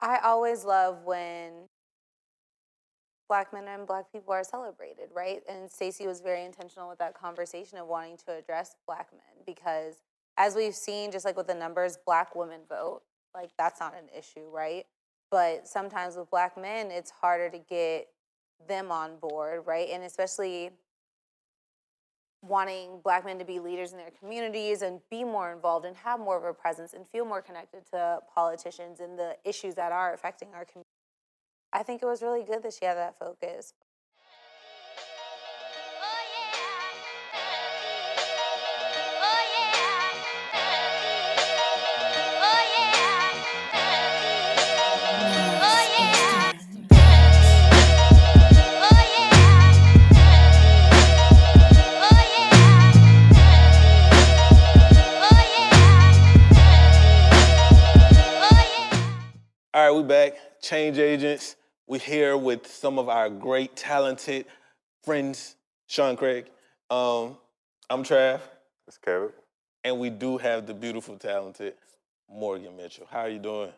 I always love when Black men and Black people are celebrated, right? And Stacey was very intentional with that conversation of wanting to address Black men because, as we've seen, just like with the numbers, Black women vote. Like, that's not an issue, right? But sometimes with Black men, it's harder to get them on board, right? And especially wanting Black men to be leaders in their communities and be more involved and have more of a presence and feel more connected to politicians and the issues that are affecting our community. I think it was really good that she had that focus. All right, we back. Change agents. We're here with some of our great, talented friends. Shawn Craig. I'm Trav. It's Kevin. And we do have the beautiful, talented Morgann Mitchell. How are you doing?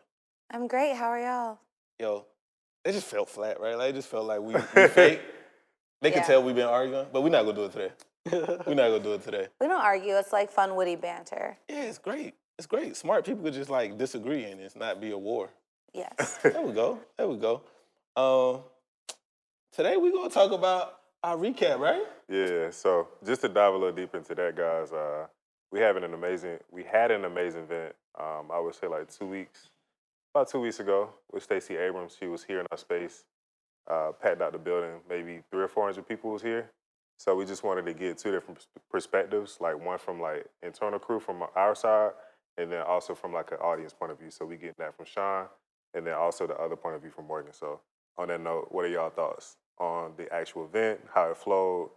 I'm great. How are y'all? Yo, it just felt flat, right? Like, it just felt like we fake. They can tell we've been arguing, but we're not going to do it today. We're not going to do it today. We don't argue. It's like fun, witty banter. Yeah, it's great. It's great. Smart people could just, like, disagree and it's not be a war. Yes. There we go. There we go. Today we're going to talk about our recap, right? Yeah, so just to dive a little deeper into that, guys, we had an amazing event, I would say like about 2 weeks ago with Stacey Abrams. She was here in our space, packed out the building, maybe 300 or 400 people was here. So we just wanted to get two different perspectives, like one from like internal crew from our side, and then also from like an audience point of view. So we get that from Shawn, and then also the other point of view from Morgann. So on that note, what are y'all thoughts on the actual event, how it flowed,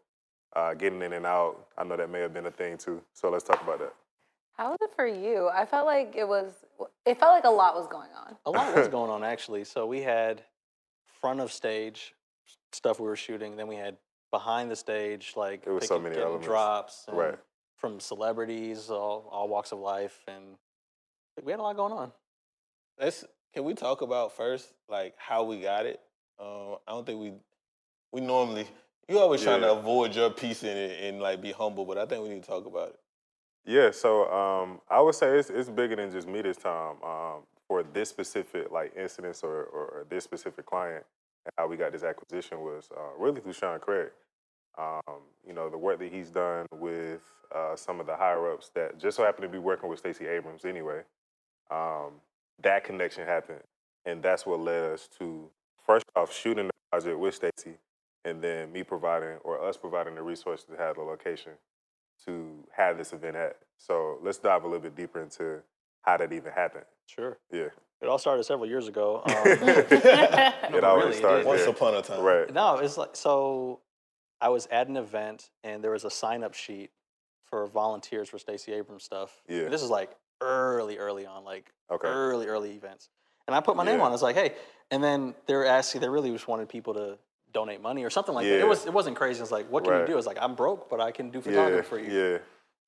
getting in and out? I know that may have been a thing too. So let's talk about that. How was it for you? I felt like it felt like a lot was going on. A lot was going on, actually. So we had front of stage stuff we were shooting. Then we had behind the stage, like There was so many elements. drops and Right. from celebrities, all walks of life. And we had a lot going on. Can we talk about first, like, how we got it? I don't think we normally, you always trying to avoid your piece in it and like be humble, but I think we need to talk about it. Yeah, so I would say it's bigger than just me this time. For this specific like incidents or this specific client, and how we got this acquisition was really through Shawn Craig. You know, the work that he's done with some of the higher ups that just so happened to be working with Stacey Abrams anyway. That connection happened, and that's what led us to first off shooting the project with Stacey, and then me providing or us providing the resources to have the location to have this event at. So let's dive a little bit deeper into how that even happened. Sure. Yeah. It all started several years ago. It always starts Once there. upon a time. Right. No, it's like, so I was at an event and there was a sign-up sheet for volunteers for Stacey Abrams stuff. Yeah. And this is like early on, like Okay. early events. And I put my name on it. It's like, hey, and then they really just wanted people to donate money or something like that. It wasn't crazy. It's like, what can you do? It's like, I'm broke, but I can do photography for you. Yeah.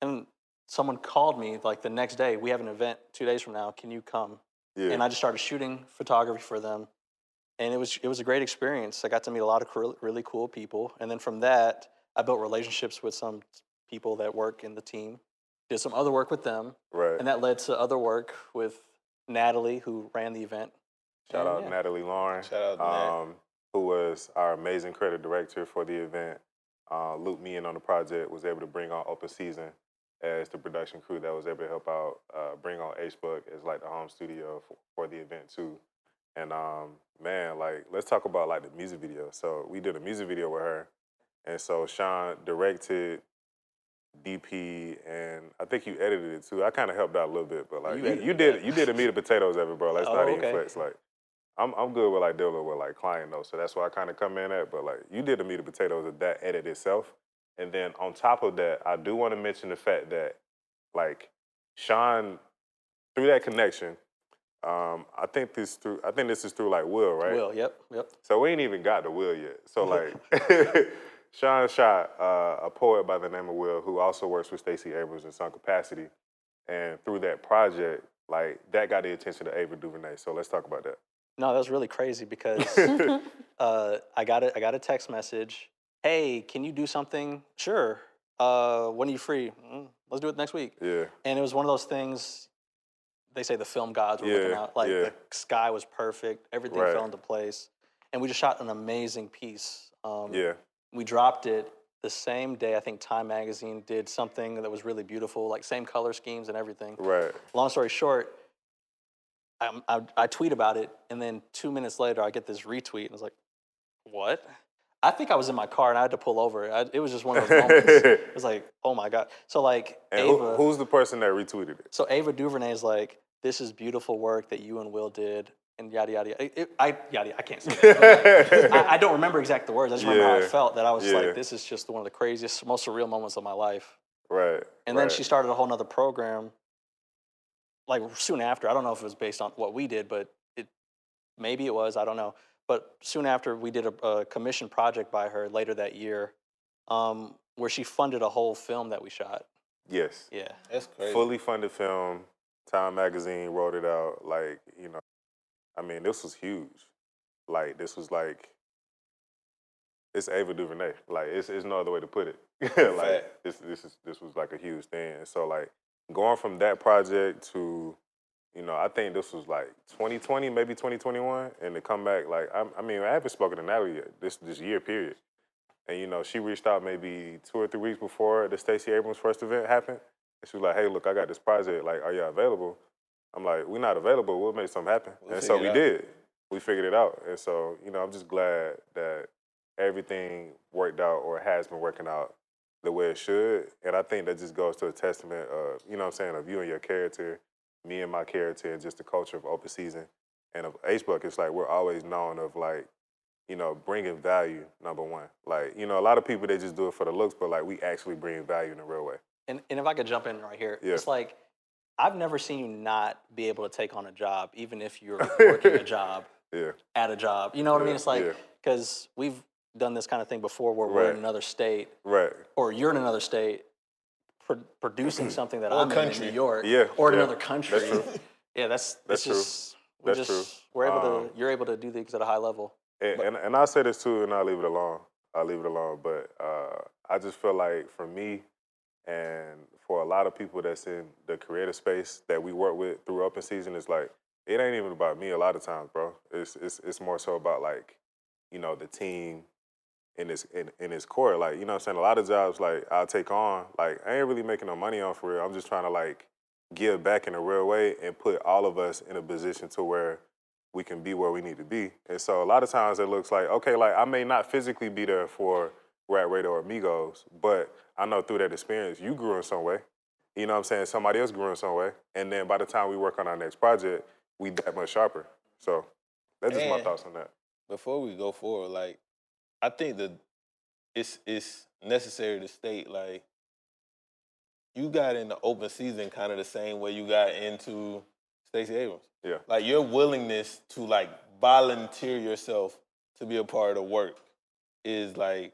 And someone called me like the next day, we have an event 2 days from now, can you come? Yeah. And I just started shooting photography for them. And it was a great experience. I got to meet a lot of really cool people. And then from that, I built relationships with some people that work in the team, did some other work with them. Right. And that led to other work with Natalie, who ran the event. Shout out Natalie Lauren. Shout out to who was our amazing creative director for the event. Looped me in on the project, was able to bring on Open Season as the production crew that was able to help out, bring on HBUC as like the home studio for the event too. And man, like, let's talk about like the music video. So we did a music video with her. And so Shawn directed, DP, and I think you edited it too. I kind of helped out a little bit, but like you did a meat and potatoes of it, bro. Let's not even flex. Like I'm good with like dealing with like client notes, so that's why I kind of come in at. But like you did the meat and potatoes of that edit itself, and then on top of that, I do want to mention the fact that like Shawn, through that connection, I think this is through like Will, right? Will, yep. So we ain't even got the Will yet. So like. Shawn shot a poet by the name of Will who also works with Stacey Abrams in some capacity. And through that project, like, that got the attention of Ava DuVernay. So let's talk about that. No, that was really crazy because I got a text message. Hey, can you do something? Sure. When are you free? Let's do it next week. Yeah. And it was one of those things. They say the film gods were looking Yeah, out. Like yeah. the sky was perfect. Everything Right. fell into place, and we just shot an amazing piece. Yeah. We dropped it the same day. I think Time Magazine did something that was really beautiful, like same color schemes and everything. Right. Long story short, I tweet about it, and then 2 minutes later, I get this retweet, and I was like, "What?" I think I was in my car, and I had to pull over. It was just one of those moments. It was like, "Oh my god!" So like, And Ava, who's the person that retweeted it? so Ava DuVernay is like, "This is beautiful work that you and Will did," and yada yada yada. I can't say that. But like, I don't remember exact the words. I just remember how I Yeah. felt. That I was Yeah. like, "This is just one of the craziest, most surreal moments of my life." Right. And then right. she started a whole nother program. Like soon after, I don't know if it was based on what we did, but maybe it was, I don't know. But soon after, we did a commission project by her later that year, where she funded a whole film that we shot. Yes. Yeah. That's crazy. Fully funded film. Time Magazine wrote it out. Like, I mean, this was huge. Like, this was like, it's Ava DuVernay. Like, it's no other way to put it. Like, this was like a huge thing. And so, like, going from that project to, I think this was like 2020, maybe 2021, and to come back, like, I mean, I haven't spoken to Natalie yet, this year period. And, she reached out maybe 2 or 3 weeks before the Stacey Abrams first event happened. And she was like, hey, look, I got this project. Like, are you available? I'm like, we're not available. We'll make something happen. And so we did. We figured it out. And so, I'm just glad that everything worked out or has been working out the way it should. And I think that just goes to a testament of, of you and your character, me and my character, and just the culture of open season. And of HBUC, it's like we're always known of like, bringing value, number one. Like, a lot of people, they just do it for the looks, but like we actually bring value in a real way. And if I could jump in right here, Yeah. it's like, I've never seen you not be able to take on a job, even if you're working a job at a job. You know what I mean? It's like, because we've done this kind of thing before where we're in another state. Right. Or you're in another state producing something that I'm in New York. Yeah. Or in another country. That's true. Yeah, that's true. just, That's true. We're able to, you're able to do things at a high level. And I'll say this too, and I'll leave it alone. But I just feel like for me and for a lot of people that's in the creative space that we work with through open season, it's like, it ain't even about me a lot of times, bro. It's more so about like, the team in its core. Like, you know what I'm saying? A lot of jobs like I'll take on, like I ain't really making no money on for real. I'm just trying to like give back in a real way and put all of us in a position to where we can be where we need to be. And so a lot of times it looks like, okay, like I may not physically be there for Rat Radar or Migos, but I know through that experience, you grew in some way. You know what I'm saying? Somebody else grew in some way. And then by the time we work on our next project, we that much sharper. So that's just my thoughts on that. Before we go forward, like, I think that it's necessary to state, like, you got into open season kind of the same way you got into Stacey Abrams. Yeah. Like, your willingness to, like, volunteer yourself to be a part of the work is, like,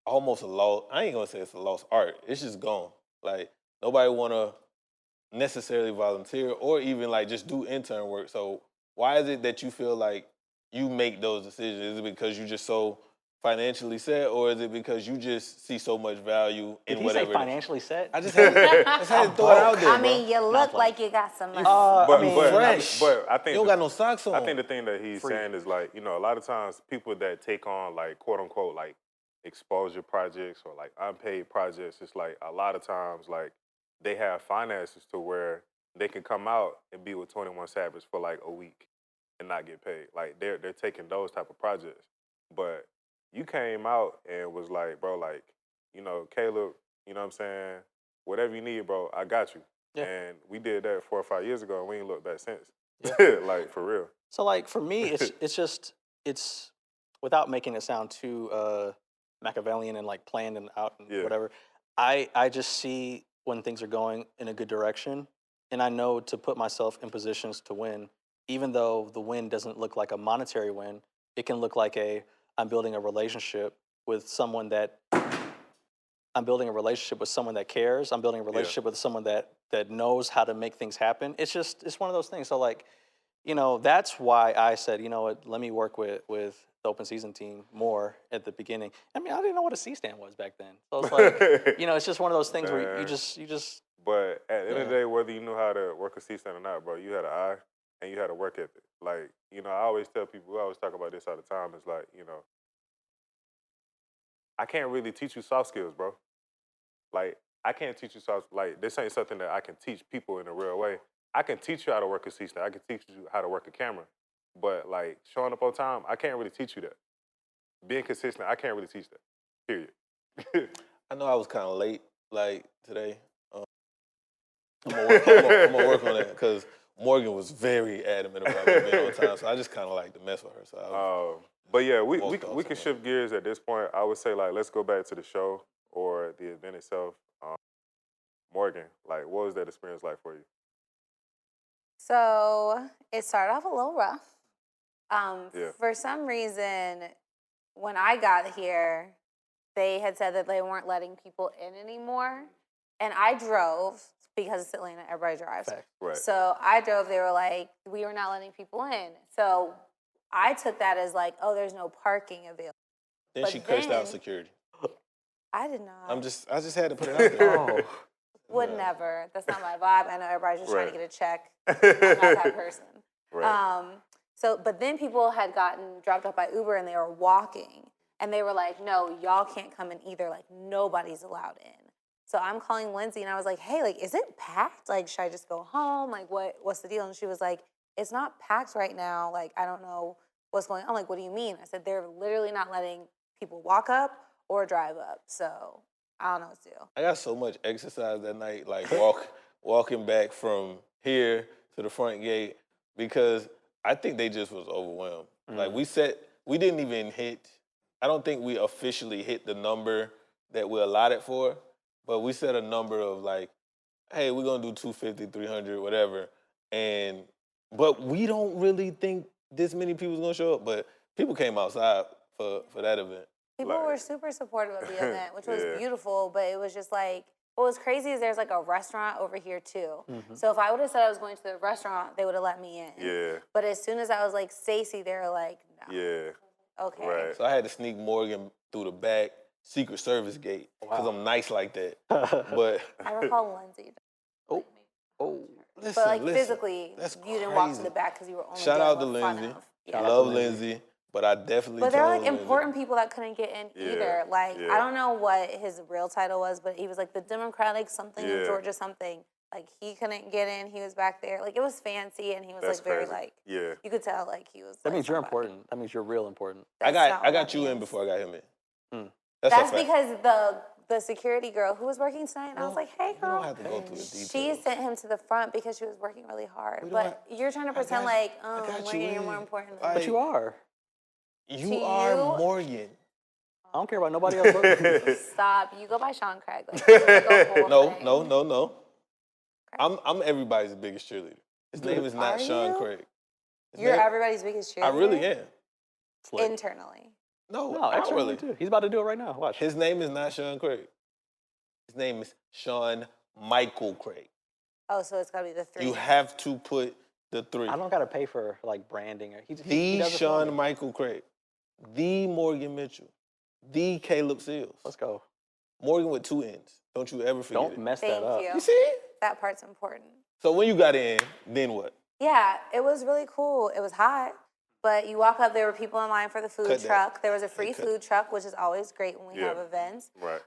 almost a lost, I ain't gonna say it's a lost art. It's just gone. Like, nobody wanna necessarily volunteer or even, like, just do intern work. So why is it that you feel like you make those decisions? Is it because you just so financially set, or is it because you just see so much value in Did he whatever? say financially set? I just had to throw it out there, I bro. mean, you look like you got some money. Fresh. I think you don't got no socks on. I think the thing that he's saying is like, a lot of times people that take on like quote unquote like exposure projects or like unpaid projects, it's like a lot of times like they have finances to where they can come out and be with 21 Savage for like a week and not get paid. Like they're taking those type of projects. But you came out and was like, bro, like, Caleb, you know what I'm saying? Whatever you need, bro, I got you. Yeah. And we did that 4 or 5 years ago and we ain't looked back since. Yeah. Like, for real. So, like, for me, it's without making it sound too Machiavellian and like planned and out and whatever, I just see when things are going in a good direction and I know to put myself in positions to win, even though the win doesn't look like a monetary win, it can look like I'm building a relationship with someone that cares. I'm building a relationship with someone that knows how to make things happen. It's one of those things. So like, you know, that's why I said, you know what, let me work with the open season team more at the beginning. I mean, I didn't know what a C-stand was back then. So it's like, you know, it's just one of those things where you Man. just. But at the end of the Yeah. day, whether you knew how to work a C-stand or not, bro, you had an eye and you had a work ethic. Like, you know, I always tell people, we always talk about this all the time, it's like, you know, I can't really teach you soft skills, bro. Like, I can't teach you soft, like, this ain't something that I can teach people in a real way. I can teach you how to work a C-stand. I can teach you how to work a camera. But, like, showing up on time, I can't really teach you that. Being consistent, I can't really teach that, period. I know I was kind of late, like, today. I'm gonna work on that because Morgan was very adamant about me being on time, so I just kind of like to mess with her. So I was, But yeah, we walked off can somewhere. shift gears at this point. I would say, like, let's go back to the show or the event itself. Morgan, like, what was that experience like for you? So it started off a little rough. Yeah. For some reason, when I got here, they had said that they weren't letting people in anymore. And I drove because it's Atlanta, everybody drives. Fact. Right. So I drove, they were like, we were not letting people in. So I took that as like, oh, there's no parking available. Then But she cursed out then- security. I did not. I just had to put it out there. Oh. Would Yeah. never. That's not my vibe. I know everybody's just trying to Right. get a check. I'm not that person. Right. But then people had gotten dropped off by Uber and they were walking. And they were like, no, y'all can't come in either. Like, nobody's allowed in. So I'm calling Lindsay and I was like, hey, like, is it packed? Like, should I just go home? Like, what's the deal? And she was like, it's not packed right now. Like, I don't know what's going on. Like, what do you mean? I said, they're literally not letting people walk up or drive up. So I don't know what to do. I got so much exercise that night, like walking back from here to the front gate, because I think they just was overwhelmed. Like we didn't even hit, I don't think we officially hit the number that we allotted for, but we set a number of like, hey, we're gonna do 250, 300, whatever. But we don't really think this many people's gonna show up, but people came outside for that event. People Like- were super supportive of the event, which was Yeah. beautiful, but it was just like, what was crazy is there's like a restaurant over here too. Mm-hmm. So if I would have said I was going to the restaurant, they would have let me in. Yeah. But as soon as I was like, Stacey, they were like, no. Yeah. Okay. Right. So I had to sneak Morgan through the back Secret Service gate because Wow. I'm nice like that. But I recall Lindsay. Oh. But like physically, that's you didn't walk to crazy. the back because you were only Shout dealing out to with front Lindsay. of. I Yeah. love Lindsay, but I definitely But there were told like Lindsay. important people that couldn't get in Yeah, either. Like yeah. I don't know what his real title was, but he was like the Democratic something in Yeah. Georgia something. Like he couldn't get in. He was back there. Like it was fancy, and he was That's like very crazy. like. Yeah. You could tell like he was. That like, means you're somebody. important. That means you're real important. I That's not got what that you in means. before I got him in. Hmm. That's a That's fact. because the security girl who was working tonight, and I was No, like, hey you girl. don't have to go through the details. She sent him to the front because she was working really hard. We don't But you're trying to pretend got- like, I got Morgan, you you're in. more important than Like- But you are. You To are you- Morgan. I don't care about nobody else. But Stop. You go by Shawn Craig. Like, it's like a whole thing. No. I'm everybody's biggest cheerleader. His name is not Are Shawn you? Craig. His You're name- everybody's biggest cheerleader. I really am. Slick. Internally. No, No, externally really. too. He's about to do it right now. Watch. His name is not Shawn Craig. His name is Shawn Michael Craig. Oh, so it's got to be the three. You have to put the 3. I don't gotta pay for like branding or he The does it for Shawn me. Michael Craig. The Morgan Mitchell. The Caleb Seals. Let's go. Morgan with 2 N's. Don't you ever forget Don't it. mess Thank that up. you. You see it? That part's important. So when you got in, then what? Yeah, it was really cool. It was hot. But you walk up, there were people in line for the food Cut that. truck. There was a free cut. food truck, which is always great when we Yeah. have events. Right.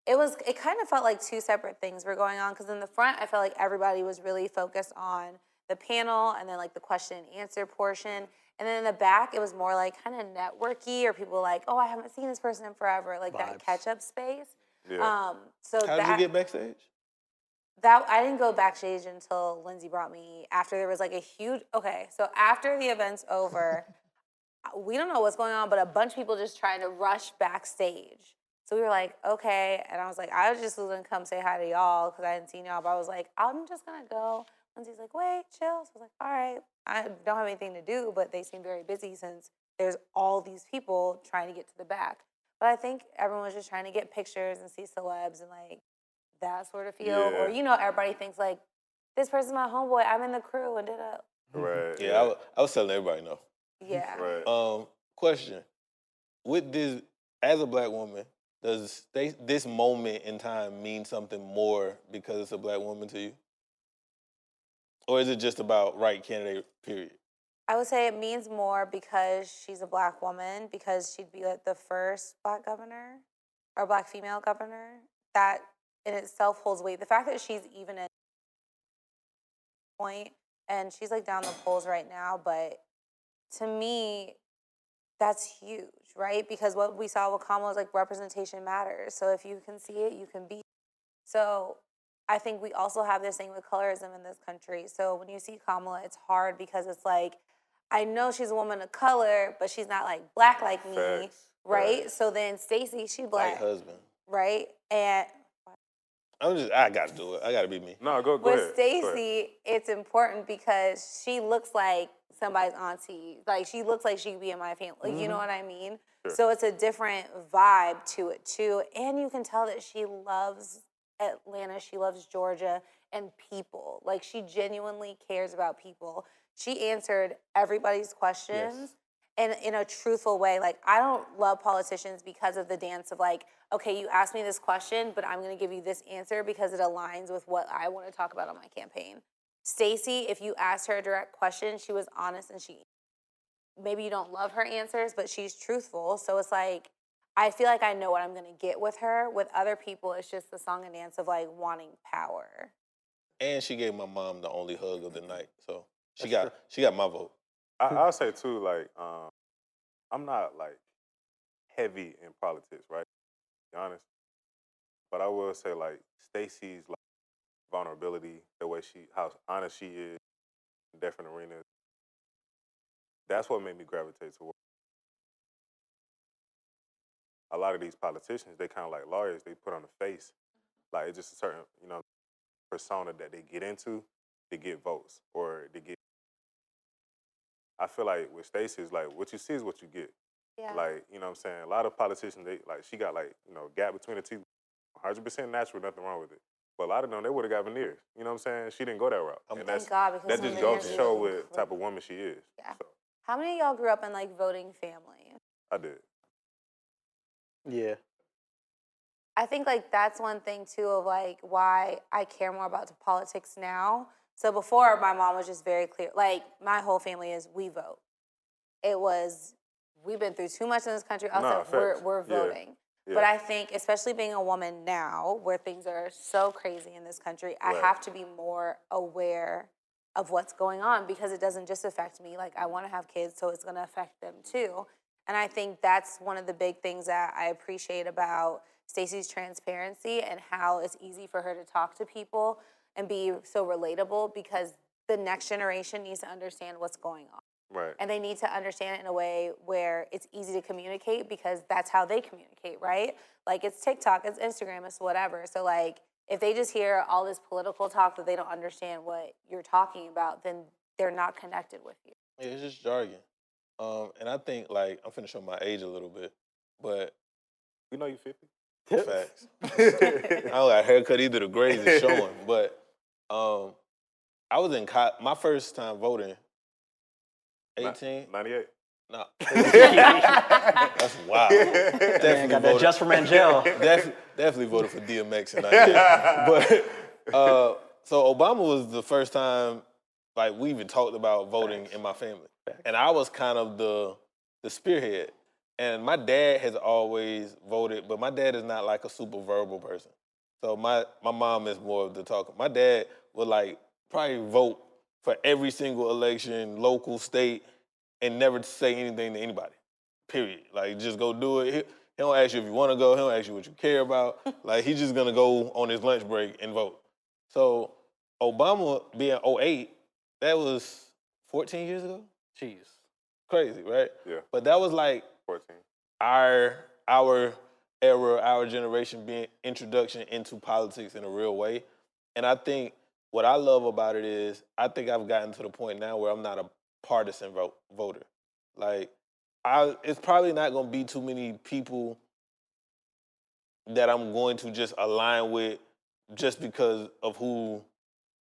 It kind of felt like 2 separate things were going on because in the front I felt like everybody was really focused on the panel and then like the question and answer portion. And then in the back it was more like kind of networky or people like, oh, I haven't seen this person in forever, like that Vibes. catch up space. Yeah. So How did you get backstage? that I didn't go backstage until Lindsay brought me after there was like a huge so after the event's over, we don't know what's going on, but a bunch of people just trying to rush backstage. So we were like, okay. And I was like, I was just gonna come say hi to y'all because I hadn't seen y'all, but I was like, I'm just gonna go. Lindsay's like, wait, chill. So I was like, all right. I don't have anything to do, but they seem very busy since there's all these people trying to get to the back. But I think everyone was just trying to get pictures and see celebs and like that sort of feel. Yeah. Or, everybody thinks like, this person's my homeboy, I'm in the crew and Right. Yeah, I was telling everybody no. Yeah. Right. Question: with this, as a black woman, does this moment in time mean something more because it's a black woman to you, or is it just about right candidate? Period. I would say it means more because she's a black woman, because she'd be like the first black governor or black female governor. That in itself holds weight. The fact that she's even at point and she's like down the polls right now, but to me, that's huge, right? Because what we saw with Kamala was like representation matters. So if you can see it, you can be it. So I think we also have this thing with colorism in this country. So when you see Kamala, it's hard because it's like, I know she's a woman of color, but she's not like black like me, Facts. right? Facts. So then Stacey, she White black, husband. right? And I got to do it. I got to be me. No, go with ahead. Stacey, it's important because she looks like somebody's auntie. Like she looks like she could be in my family. Like, you know what I mean? Sure. So it's a different vibe to it too. And you can tell that she loves Atlanta, she loves Georgia and people. Like she genuinely cares about people. She answered everybody's questions and in a truthful way. Like I don't love politicians because of the dance of like, okay, you asked me this question, but I'm going to give you this answer because it aligns with what I want to talk about on my campaign. Stacey, if you asked her a direct question, she was honest and maybe you don't love her answers, but she's truthful. So it's like, I feel like I know what I'm going to get with her. With other people, it's just the song and dance of like wanting power. And she gave my mom the only hug of the night, so she got my vote. I'll say too, like, I'm not like heavy in politics, right? To be honest, but I will say like Stacey's like vulnerability, the way how honest she is in different arenas. That's what made me gravitate toward. A lot of these politicians, they kind of like lawyers. They put on a face, like it's just a certain, persona that they get into to get votes or to get. I feel like with Stacey, it's like what you see is what you get. Yeah. Like, you know what I'm saying? A lot of politicians, they like she got like, gap between the teeth, 100% natural, nothing wrong with it. But a lot of them, they would have got veneers. You know what I'm saying? She didn't go that route. And Thank God, because that some just goes to veneers show are what type of woman she is. Yeah. So, How many of y'all grew up in like voting family? I did. Yeah. I think like that's one thing too of like why I care more about the politics now. So before my mom was just very clear. Like my whole family is we vote. It was we've been through too much in this country. Also, facts. we're Yeah. voting. Yeah. But I think, especially being a woman now, where things are so crazy in this country, I Right. have to be more aware of what's going on because it doesn't just affect me. Like I want to have kids, so it's going to affect them too. And I think that's one of the big things that I appreciate about Stacey's transparency and how it's easy for her to talk to people and be so relatable because the next generation needs to understand what's going on. Right. And they need to understand it in a way where it's easy to communicate because that's how they communicate, right? Like it's TikTok, it's Instagram, it's whatever. So like if they just hear all this political talk that they don't understand what you're talking about, then they're not connected with you. Yeah, it's just jargon. And I think like I'm finna show my age a little bit, but We know you 50. facts. I don't got a haircut either. The grades is showing, but I was in my first time voting. 18. 98. No, that's wild. Definitely Got that just for Mangel. Definitely voted for DMX in 98. But so Obama was the first time like we even talked about voting in my family, and I was kind of the spearhead. And my dad has always voted, but my dad is not like a super verbal person. So my mom is more of the talker. My dad would like probably vote for every single election, local, state, and never say anything to anybody. Period. Like just go do it. He don't ask you if you want to go. He don't ask you what you care about. Like he's just gonna go on his lunch break and vote. So Obama being 08, that was 14 years ago. Jeez. Crazy, right? Yeah. But that was like 14. our era, our generation being introduction into politics in a real way. And I think what I love about it is I think I've gotten to the point now where I'm not a partisan voter. Like, it's probably not going to be too many people that I'm going to just align with just because of who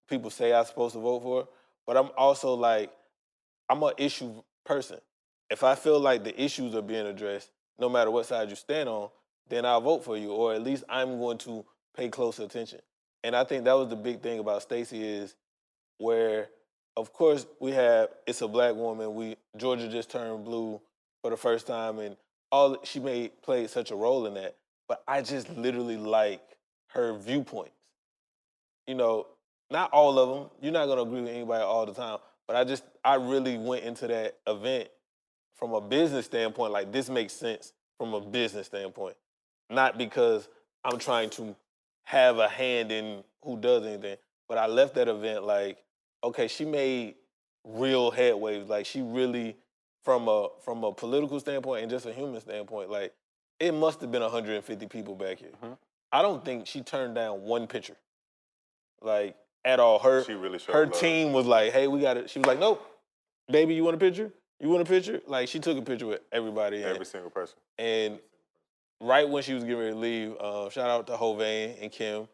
people say I'm supposed to vote for. But I'm also like, I'm an issue person. If I feel like the issues are being addressed, no matter what side you stand on, then I'll vote for you, or at least I'm going to pay close attention. And I think that was the big thing about Stacey is where, of course, it's a black woman. Georgia just turned blue for the first time, and she played such a role in that. But I just literally like her viewpoints. You know, not all of them. You're not gonna agree with anybody all the time. But I really went into that event from a business standpoint. Like this makes sense from a business standpoint, not because I'm trying to have a hand in who does anything. But I left that event like, okay, she made real headways. Like she really, from a political standpoint and just a human standpoint, like it must have been 150 people back here. Mhm. I don't think she turned down one picture, like at all. She really showed Her love. team was like, "Hey, we got it." She was like, "Nope, baby, you want a picture? You want a picture?" Like she took a picture with everybody. Every single person. And right when she was getting ready to leave, shout out to Hovain and Kim,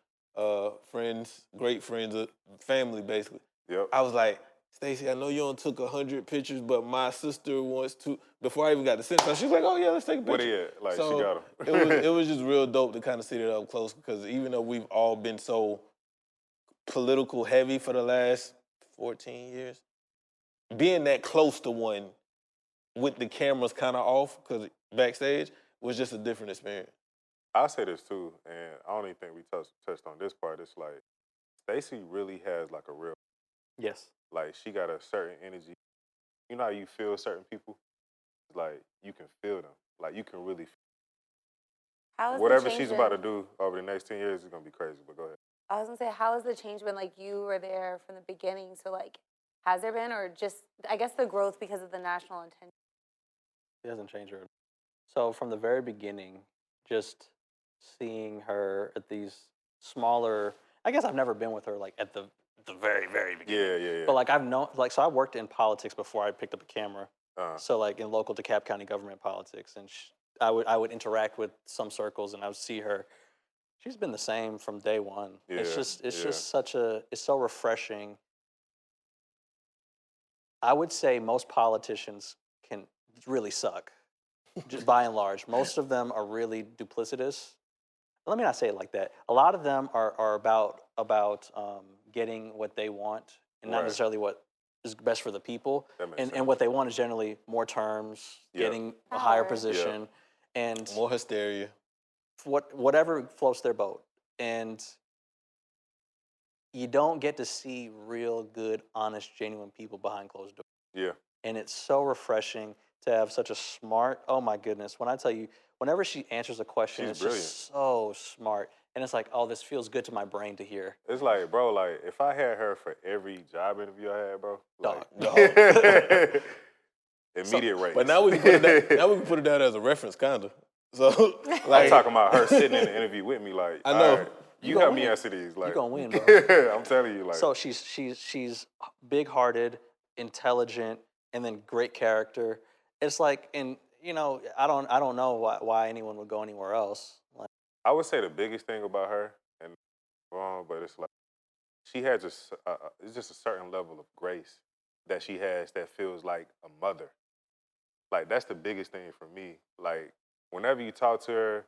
friends, great friends, family basically. Yep. I was like, Stacey, I know you only took 100 pictures, but my sister wants to. Before I even got the sentence, she was like, "Oh yeah, let's take a picture." What he at? Like, so she got him. it was just real dope to kind of see it up close because even though we've all been so political heavy for the last 14 years, being that close to one with the cameras kind of off because backstage was just a different experience. I'll say this too, and I don't even think we touched on this part. It's like Stacey really has like a real, Yes. like she got a certain energy. You know how you feel certain people? Like you can feel them. Like you can really feel. How has Whatever the change she's been? about to do over the next 10 years is gonna be crazy. But go ahead. I was gonna say, how has the change been? Like you were there from the beginning, so like, has there been, or just I guess the growth because of the national attention? It hasn't changed her. So from the very beginning, just seeing her at these smaller, I guess I've never been with her like at the very, very beginning. Yeah. But like I've known, like, so I worked in politics before I picked up a camera. Uh, So like in local DeKalb County government politics, and I would interact with some circles, and I would see her. She's been the same from day one. Yeah, It's yeah. just it's so refreshing. I would say most politicians can really suck, just by and large. Most of them are really duplicitous. Let me not say it like that. A lot of them are about getting what they want and not Right. necessarily what is best for the people. That makes And sense. what they want is generally more terms, Yep. getting a higher Power. position, and More hysteria. whatever floats their boat. And you don't get to see real good, honest, genuine people behind closed doors. Yeah. And it's so refreshing to have such a smart, oh my goodness, when I tell you, whenever she answers a question, She's it's brilliant. just so smart. And it's like, oh, this feels good to my brain to hear. It's like, bro, like if I had her for every job interview I had, bro, like Dog. immediate race. But now we can put it down, as a reference, kinda. So I'm like talking about her sitting in the interview with me, like I know. all right, You you gonna help me win. answer these, like gonna win, bro. I'm telling you, like So she's big-hearted, intelligent, and then great character. It's like, and I don't know why anyone would go anywhere else. Like, I would say the biggest thing about her, and wrong, but it's like she has just it's just a certain level of grace that she has that feels like a mother. Like that's the biggest thing for me. Like whenever you talk to her,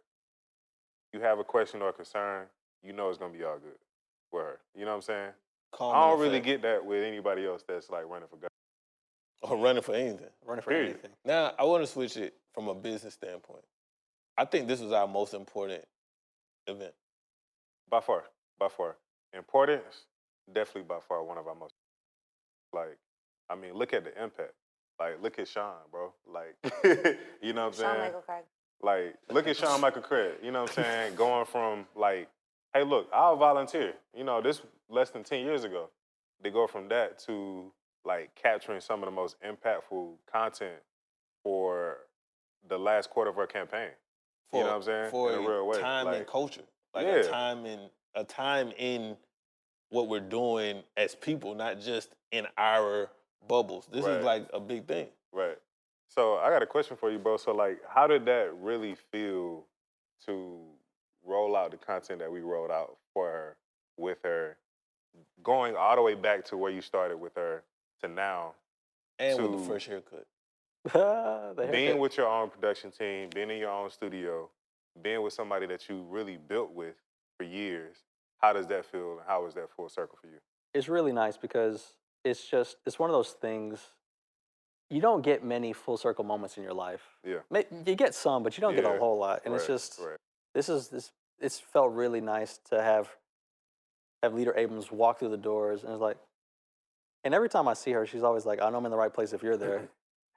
you have a question or a concern, you know it's gonna be all good with her. You know what I'm saying? Calm I and don't really effect. get that with anybody else that's like running for government. Or running for anything. running for Period. anything. Now I want to switch it from a business standpoint. I think this was our most important event. By far, by far. Importance, definitely by far one of our most. Like, I mean, look at the impact. Like, look at Shawn, bro. Like, you know what I'm saying? Shawn Michael Craig. Like, look at Shawn Michael Craig. You know what I'm saying? Going from like, hey, look, I'll volunteer. You know, this less than 10 years ago. They go from that to like capturing some of the most impactful content for the last quarter of our campaign. You know what I'm saying? For in a real way. time like, and culture. Like yeah. a time in what we're doing as people, not just in our bubbles. This Right. is like a big thing. Right. So I got a question for you, bro. So like, how did that really feel to roll out the content that we rolled out for her, with her, going all the way back to where you started with her to now? And with the to fresh haircut. The being haircut. with your own production team, being in your own studio, being with somebody that you really built with for years. How does that feel? And how is that full circle for you? It's really nice because it's one of those things. You don't get many full circle moments in your life. Yeah. You get some, but you don't get a Yeah. whole lot. And it's Right. just Right. it's felt really nice to have Leader Abrams walk through the doors, and it's like, and every time I see her, she's always like, "I know I'm in the right place if you're there,"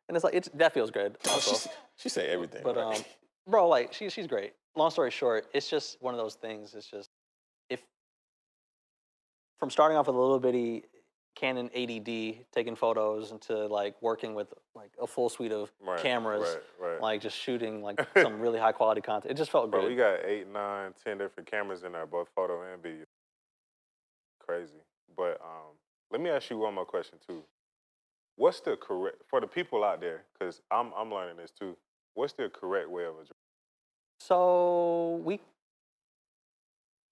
and it's like that feels good. Also, She say everything. but right? bro, like she's great. Long story short, it's just one of those things. It's just if from starting off with a little bitty Canon 80D taking photos into like working with like a full suite of Right. cameras, Right. like just shooting like some really high quality content. It just felt Bro, good. we got 8, 9, 10 different cameras in there, both photo and video. Crazy. But let me ask you one more question too. What's the correct for the people out there? Because I'm learning this too. What's the correct way of addressing? So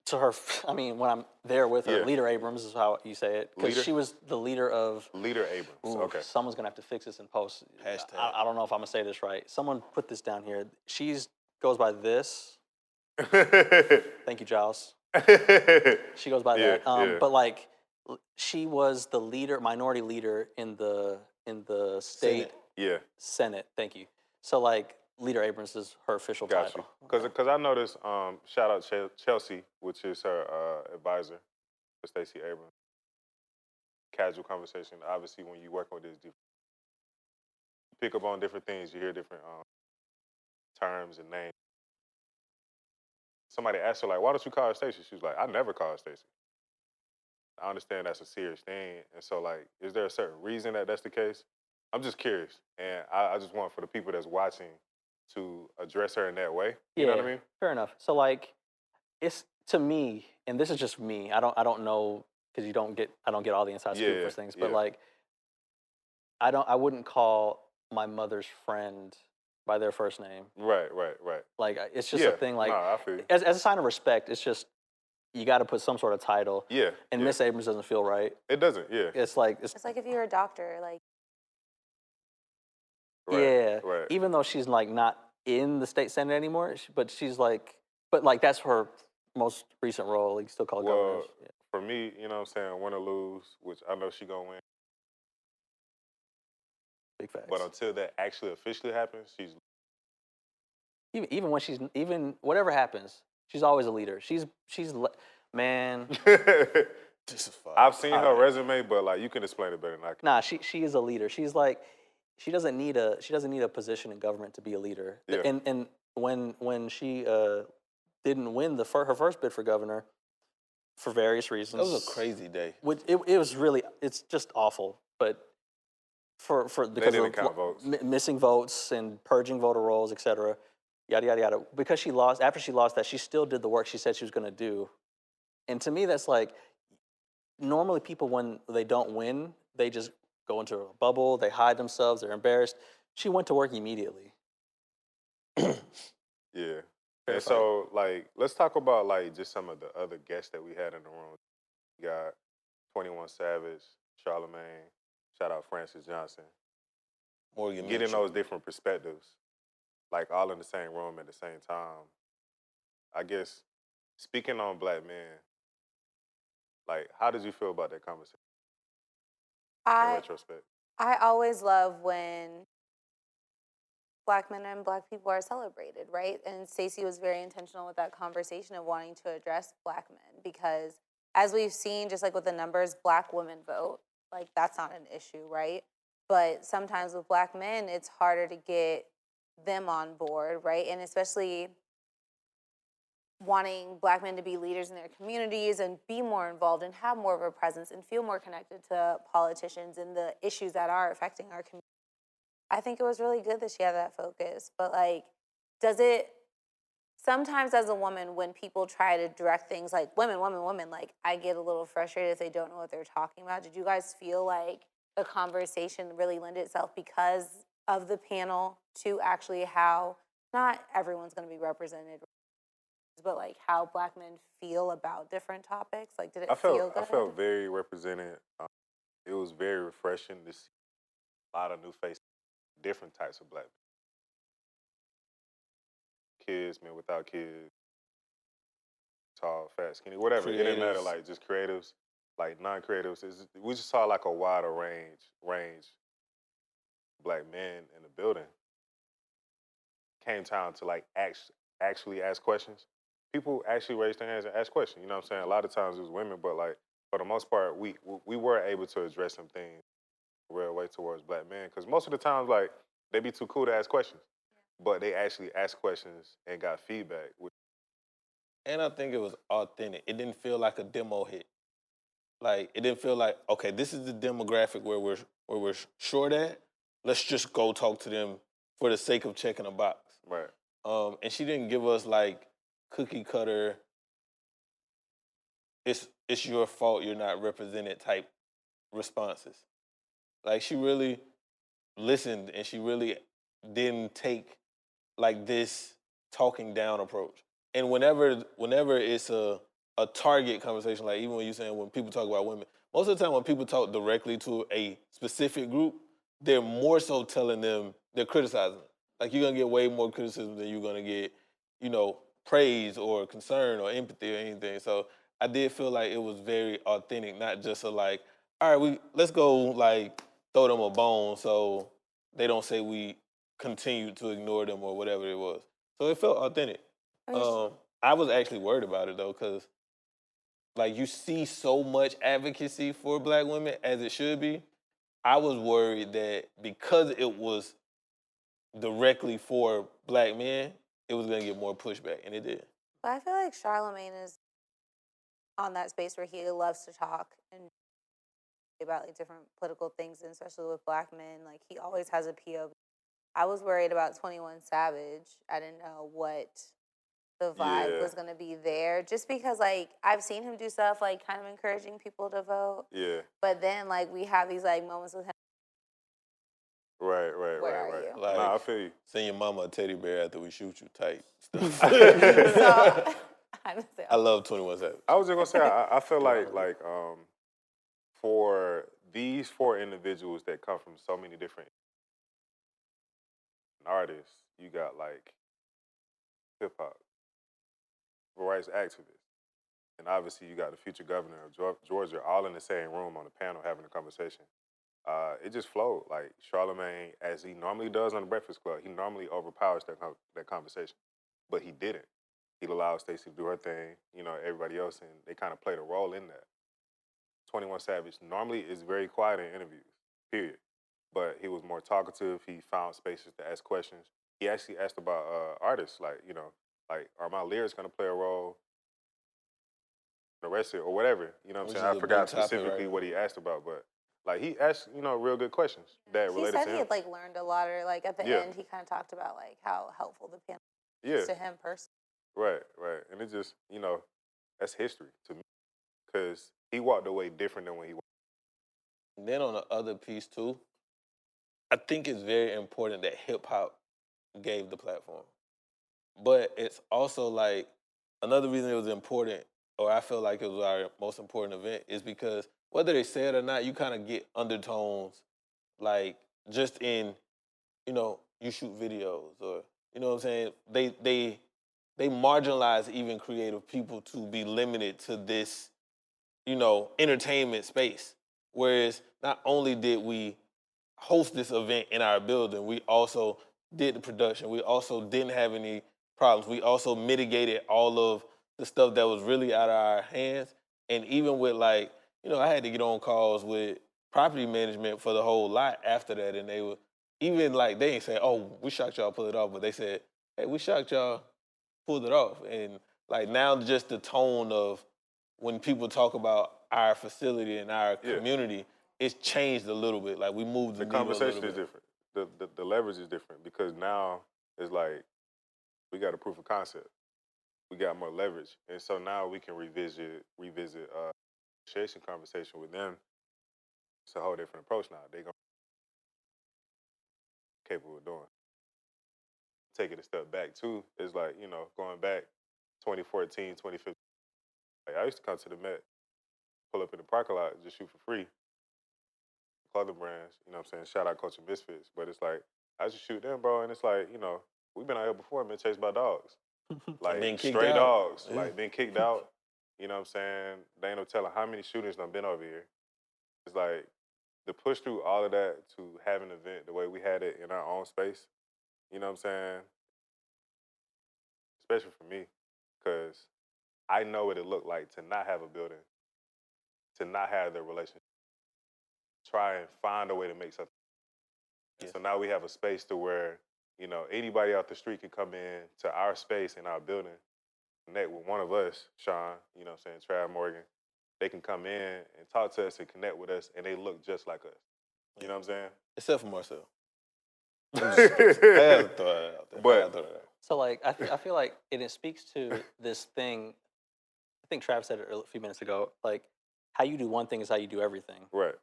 to her, I mean, when I'm there with her, Yeah. Leader Abrams is how you say it, because Leader? she was the leader of. Leader Abrams. Ooh, Okay. someone's gonna have to fix this in post. Hashtag. I don't know if I'm gonna say this right. Someone put this down here. She's goes by this. Thank you, Giles. She goes by Yeah, that. yeah. But like, she was the leader, minority leader in the state Yeah. Senate. Thank you. So like, Leader Abrams is her official Got title. you. Because I noticed, shout out Chelsea, which is her advisor for Stacey Abrams. Casual conversation. Obviously, when you work with this, you pick up on different things. You hear different terms and names. Somebody asked her, like, why don't you call her Stacey? She was like, I never call her Stacey. I understand that's a serious thing. And so, like, is there a certain reason that that's the case? I'm just curious. And I just want for the people that's watching to address her in that way. You know what I mean? Fair enough. So like, it's to me, and this is just me. I don't know because I don't get all the inside scoop Yeah, for things. But yeah. like, I wouldn't call my mother's friend by their first name. Right. Like it's just Yeah. a thing. Like Nah, I feel you. as a sign of respect, it's just you got to put some sort of title. Yeah. And yeah. Miss Abrams doesn't feel right. It doesn't, yeah. It's like It's like if you're a doctor, like yeah. Right. Even though she's like not in the state senate anymore, but she's like, but like that's her most recent role. You still call it Well, governors. Yeah. for me, you know what I'm saying, win or lose, which I know she gonna win. Big facts. But until that actually officially happens, she's Even when she's whatever happens, she's always a leader. Man. This is fire. I've seen her resume, but like you can explain it better than I can. Nah, she is a leader. She's like she doesn't need a position in government to be a leader. Yeah. And when she didn't win her first bid for governor for various reasons. That was a crazy day. It was really it's just awful. But for because didn't of count votes. Missing votes and purging voter rolls, et cetera, yada yada yada. Because she lost, after she lost that, she still did the work she said she was going to do. And to me, that's like normally people when they don't win, they just go into a bubble, they hide themselves, they're embarrassed. She went to work immediately. Yeah. Fair And fight. so, like, let's talk about like just some of the other guests that we had in the room. We got 21 Savage, Charlemagne, shout out Francis Johnson. Morgann. Getting those different perspectives, like all in the same room at the same time. I guess speaking on black men, like, how did you feel about that conversation in retrospect? I always love when Black men and Black people are celebrated, right? And Stacey was very intentional with that conversation of wanting to address Black men because, as we've seen, just like with the numbers, Black women vote. Like, that's not an issue, right? But sometimes with Black men, it's harder to get them on board, right? And especially wanting Black men to be leaders in their communities and be more involved and have more of a presence and feel more connected to politicians and the issues that are affecting our community. I think it was really good that she had that focus. But like, does it sometimes as a woman when people try to direct things like women, like I get a little frustrated if they don't know what they're talking about. Did you guys feel like the conversation really lent itself because of the panel to actually how not everyone's going to be represented, but like how Black men feel about different topics? Like, did it feel good? I felt very represented. It was very refreshing to see a lot of new faces, different types of black kids, men without kids, tall, fat, skinny, whatever. It didn't matter, Creatives. like just creatives, like non-creatives. We just saw like a wider range black men in the building. Came time to like actually ask questions. People actually raised their hands and asked questions. You know what I'm saying? A lot of times it was women, but like for the most part, we were able to address some things real way towards black men. Because most of the times, like they be too cool to ask questions, but they actually asked questions and got feedback. And I think it was authentic. It didn't feel like a demo hit. Like it didn't feel like, okay, this is the demographic where we're short at. Let's just go talk to them for the sake of checking a box. Right. And she didn't give us like cookie cutter. It's your fault you're not represented type responses. Like she really listened and she really didn't take like this talking down approach. And whenever it's a target conversation, like even when you're saying when people talk about women, most of the time when people talk directly to a specific group, they're more so telling them they're criticizing them. Like you're gonna get way more criticism than you're gonna get, praise or concern or empathy or anything. So I did feel like it was very authentic, not just a like, all right, let's go like throw them a bone so they don't say we continue to ignore them or whatever it was. So it felt authentic. I mean, I was actually worried about it though, because like you see so much advocacy for black women as it should be. I was worried that because it was directly for black men, it was gonna get more pushback, and it did. but I feel like Charlemagne is on that space where he loves to talk and about like different political things, and especially with black men. Like he always has a POV. I was worried about 21 Savage. I didn't know what the vibe Yeah. was gonna be there, just because like I've seen him do stuff like kind of encouraging people to vote, Yeah. but then like we have these like moments with him. Right. Where are Right. you? Like, Nah, I feel you. send your mama a teddy bear after we shoot you tight. Stuff. So I didn't say I love 21 Savage. I was just gonna say, I feel like for these four individuals that come from so many different artists, you got like hip hop, civil rights activists, and obviously you got the future governor of Georgia, all in the same room on the panel having a conversation. It just flowed. Like Charlemagne, as he normally does on the Breakfast Club, he normally overpowers that conversation, but he didn't. He allowed Stacey to do her thing, everybody else, and they kind of played a role in that. 21 Savage normally is very quiet in interviews, period. But he was more talkative. He found spaces to ask questions. He actually asked about artists, like, like, are my lyrics going to play a role in the rest of it or whatever? You know what I'm Which saying? is I a big forgot topic specifically right what he asked about, but like he asked, real good questions that he related said to he him. had like learned a lot, or like at the Yeah. end he kind of talked about like how helpful the panel Yeah, is to him personally. right. And it just, that's history to me because he walked away different than when he walked. And then on the other piece too, I think it's very important that hip hop gave the platform. But it's also like another reason it was important, or I feel like it was our most important event, is because whether they say it or not, you kind of get undertones, like just in, you shoot videos, or you know what I'm saying. They marginalize even creative people to be limited to this, entertainment space. Whereas not only did we host this event in our building, we also did the production. We also didn't have any problems. We also mitigated all of the stuff that was really out of our hands. And even with like, I had to get on calls with property management for the whole lot after that. And they were even like, they ain't say, oh, we shocked y'all pull it off, but they said, hey, we shocked y'all pulled it off. And like now just the tone of when people talk about our facility and our Yeah. community, it's changed a little bit. Like we moved the The needle a little conversation is bit. different. The leverage is different because now it's like we got a proof of concept. We got more leverage, and so now we can revisit negotiation conversation with them. It's a whole different approach now. They gonna be capable of doing. Take it a step back too. It's like going back 2014, 2015. Like, I used to come to the Met, pull up in the parking lot, just shoot for free. clothing brands, you know what I'm saying? Shout out Culture Misfits. But it's like, I just shoot them, bro, and it's like, we've been out here before and been chased by dogs. Like, been kicked stray out. dogs. Yeah. Like, been kicked out. You know what I'm saying? They ain't no telling how many shooters done been over here. It's like, to push through all of that to have an event the way we had it in our own space, you know what I'm saying? Especially for me, because I know what it looked like to not have a building, to not have the relationship, try and find a way to make something. Yes. So now we have a space to where, anybody out the street can come in to our space in our building, connect with one of us, Shawn, you know what I'm saying, Trav Morgan. They can come in and talk to us and connect with us, and they look just like us. You know what I'm saying? Except for Marcel. I had to throw that out there. But So like I feel like it speaks to this thing. I think Trav said it a few minutes ago. Like how you do one thing is how you do everything. right,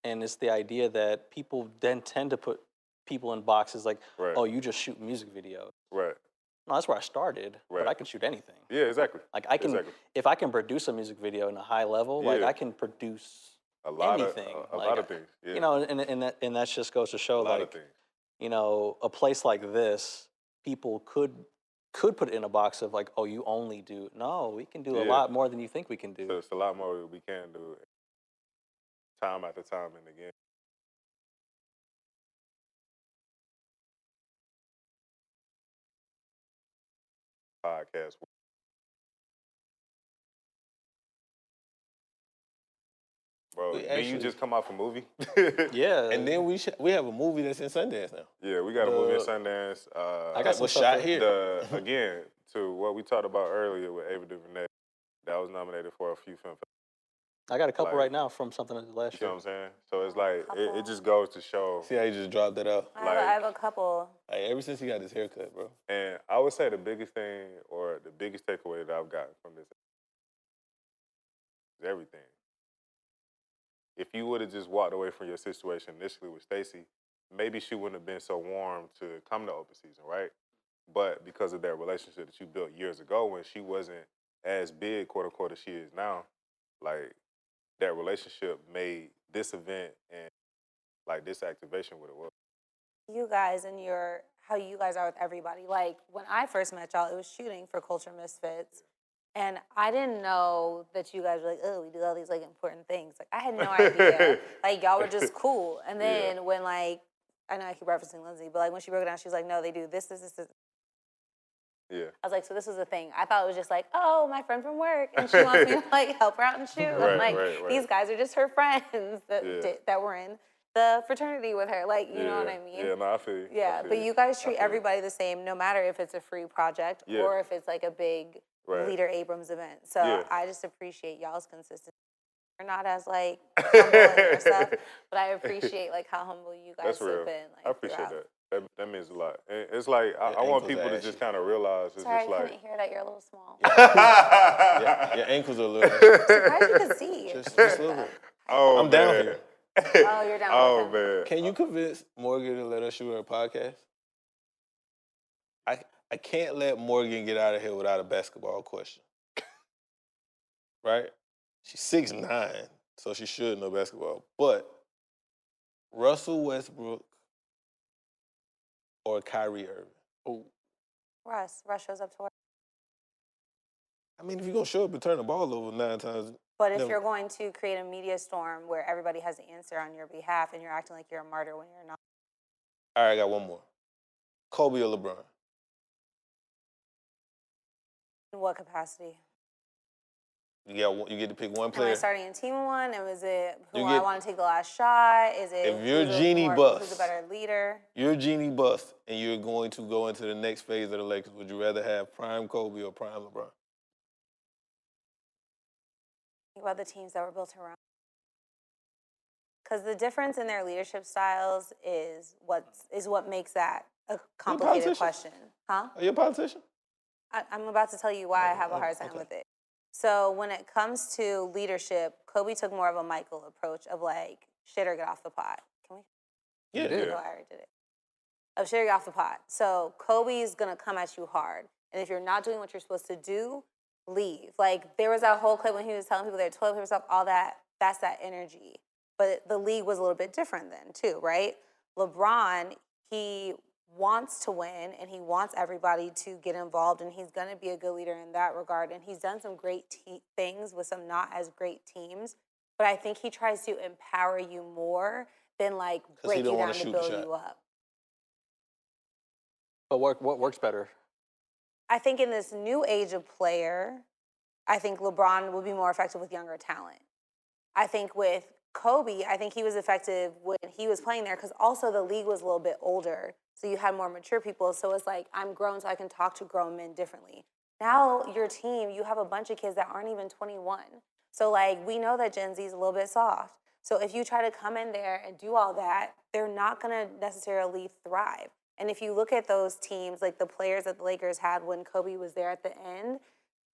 And it's the idea that people then tend to put people in boxes like, right, oh, you just shoot music videos. right. No, that's where I started, Right. but I can shoot anything. Yeah, exactly. Like I can, Exactly. if I can produce a music video in a high level, like Yeah. I can produce A lot anything. of a Like, lot of things. Yeah. and that just goes to show a lot of like, things. A place like this, people could put it in a box of like, oh, you only do. No, we can do a Yeah. lot more than you think we can do. So it's a lot more we can do time after time and again. Podcast. Bro, We did you actually- just come off a movie? Yeah. And then we have a movie that's in Sundance now. Yeah, we got a movie in Sundance. I got some was stuff shot that- here. Again, to what we talked about earlier with Ava DuVernay, that was nominated for a few film festivals. I got a couple like- right now from something I did last You know year. what I'm saying? So it's like, it Couple. just goes to show. See how you just dropped that out? I have a couple. Like, ever since he got his haircut, bro. And I would say the biggest thing or the biggest takeaway that I've gotten from this is everything. If you would have just walked away from your situation initially with Stacey, maybe she wouldn't have been so warm to come to open season, right? But because of that relationship that you built years ago when she wasn't as big, quote unquote, as she is now, like that relationship made this event and like this activation what it was. You guys and how you guys are with everybody. Like when I first met y'all, it was shooting for Culture Misfits. And I didn't know that you guys were like, oh, we do all these like important things. Like I had no idea. Like y'all were just cool. And then when like, I know I keep referencing Lindsay, but like when she broke it down, she was like, no, they do this. Yeah. I was like, so this was a thing. I thought it was just like, oh, my friend from work, and she wants me to like help her out and shoot. Right, I'm like, right. these guys are just her friends that Yeah. that were in the fraternity with her. Like, you know what I mean? Yeah, no, I feel you. Yeah, I feel but you guys I treat feel you. everybody the same, no matter if it's a free project Yeah. or if it's like a big Right. Leader Abrams event. So Yeah. I just appreciate y'all's consistency. You're not as like humble in your stuff, but I appreciate like how humble you guys That's real. have been. Like, I appreciate throughout. that. That means a lot. And it's like I Your want ankles people to ashy. just kind of realize it's Sorry, I just like couldn't hear that. You're a little small. Your ankles are a little. Surprised you could see. just a little bit. oh, I'm down man. here. Oh, you're down Oh with him. man. Can you convince Morgan to let us shoot her podcast? I can't let Morgan get out of here without a basketball question. Right? She's 6'9", so she should know basketball. But Russell Westbrook or Kyrie Irving? Oh, Russ shows up to work. I mean, if you're going to show up and turn the ball over 9 times. But if No. you're going to create a media storm where everybody has the answer on your behalf and you're acting like you're a martyr when you're not. All right, I got one more. Kobe or LeBron? In what capacity? You get to pick one Am player. I starting in team one? And was it who You I get- want to take the last shot? Is it If you're who's a Jeannie more- Buss. who's a better leader? You're Jeannie Buss, and you're going to go into the next phase of the Lakers. Would you rather have prime Kobe or prime LeBron? Think about the teams that were built around. Because the difference in their leadership styles is what makes that a complicated politician? question. Huh? Are you a politician? I'm about to tell you why I have a hard time with it. So when it comes to leadership, Kobe took more of a Michael approach of like, shit or get off the pot. Can we? Yeah, Yeah. Oh, I already did it. Of shit or get off the pot. So Kobe's going to come at you hard. And if you're not doing what you're supposed to do, leave. Like there was that whole clip when he was telling people their toilet paper stuff, all that, that's that energy. but the league was a little bit different then too, right? LeBron, he wants to win and he wants everybody to get involved, and he's going to be a good leader in that regard. And he's done some great things with some not as great teams, but I think he tries to empower you more than like break you down to build you up. But what works better? I think in this new age of player, I think LeBron will be more effective with younger talent. I think with Kobe, I think he was effective when he was playing there because also the league was a little bit older. So you had more mature people. So it's like, I'm grown, so I can talk to grown men differently. Now your team, you have a bunch of kids that aren't even 21. So like, we know that Gen Z is a little bit soft. So if you try to come in there and do all that, they're not going to necessarily thrive. And if you look at those teams, like the players that the Lakers had when Kobe was there at the end,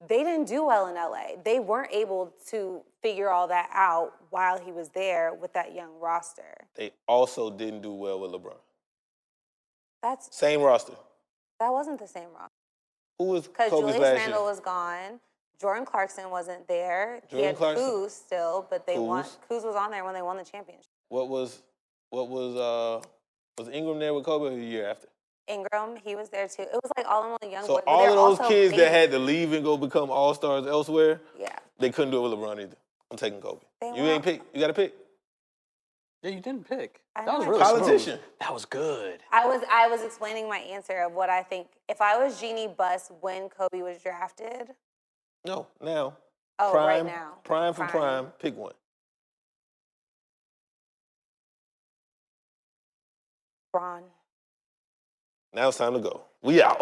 they didn't do well in LA. They weren't able to figure all that out while he was there with that young roster. They also didn't do well with LeBron. That's Same roster. That wasn't the same roster. Who was Because Kobe's Julius last Randle year? was gone. Jordan Clarkson wasn't there. He Jordan had Clarkson? Kuz still, but they won. Kuz. Kuz was on there when they won the championship. Was Ingram there with Kobe or the year after? Ingram, he was there too. It was like all in the young So boys. but all they're of those also kids that babies. had to leave and go become all-stars elsewhere, Yeah. they couldn't do it with LeBron either. I'm taking Kobe. They You were- ain't pick. You got to pick. Yeah, you didn't pick. I That was know. really Politician. smooth. That was good. I was explaining my answer of what I think. If I was Jeannie Buss when Kobe was drafted, No, now. oh, Prime, right now. Prime for prime. Pick one. Bron. Now it's time to go. We out.